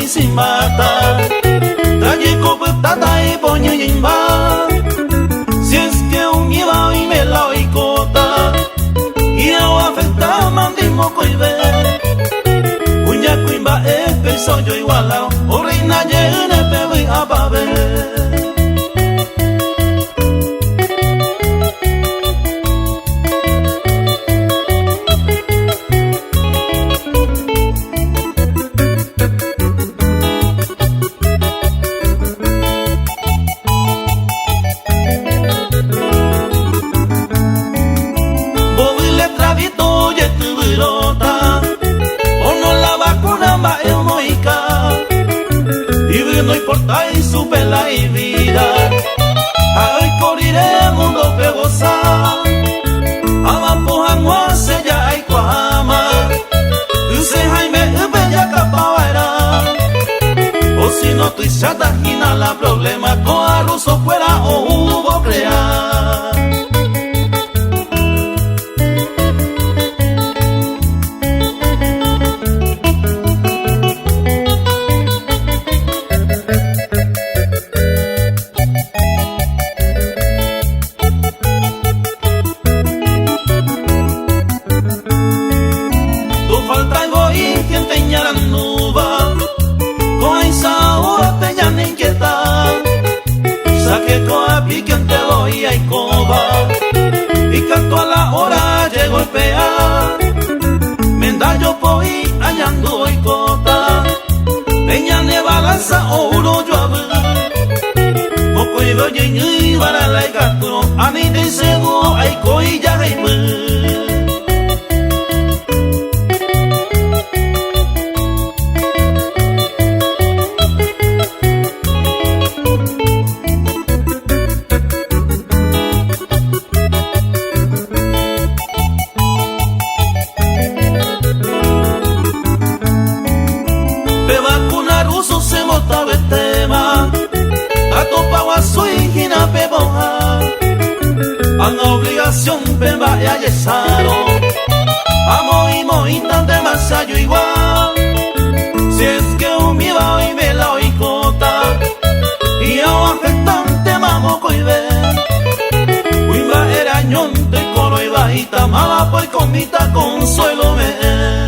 y sin mata. Tragico putata y poño y imba. Si es que un iba y me la oicota. Y agua afecta mandimo coibe. Uña cuimba peso yo igualao. O reina llene bebe a babe. No importa y su pela y vida. Ay, corriré mundo pegosa. Abapo angua se ya hay cuama. Use Jaime bella capaera. O si no tu chata gina la problema. Con arrozo fuera o hubo crear. Y canto a la hora llego el pear. Mendallo poi hallando y cota. Peña ne balanza oro yo a ver. Moco y veo y para la gato. Ani de sego ay coi ya hay obligación pemba y ayesaro. Amo y moita demasiado igual. Si es que un mi va y me la oicota. Y yo afectante mamo coibe. Uiba era ñonte coro y bajita. Mala por comita consuelo me.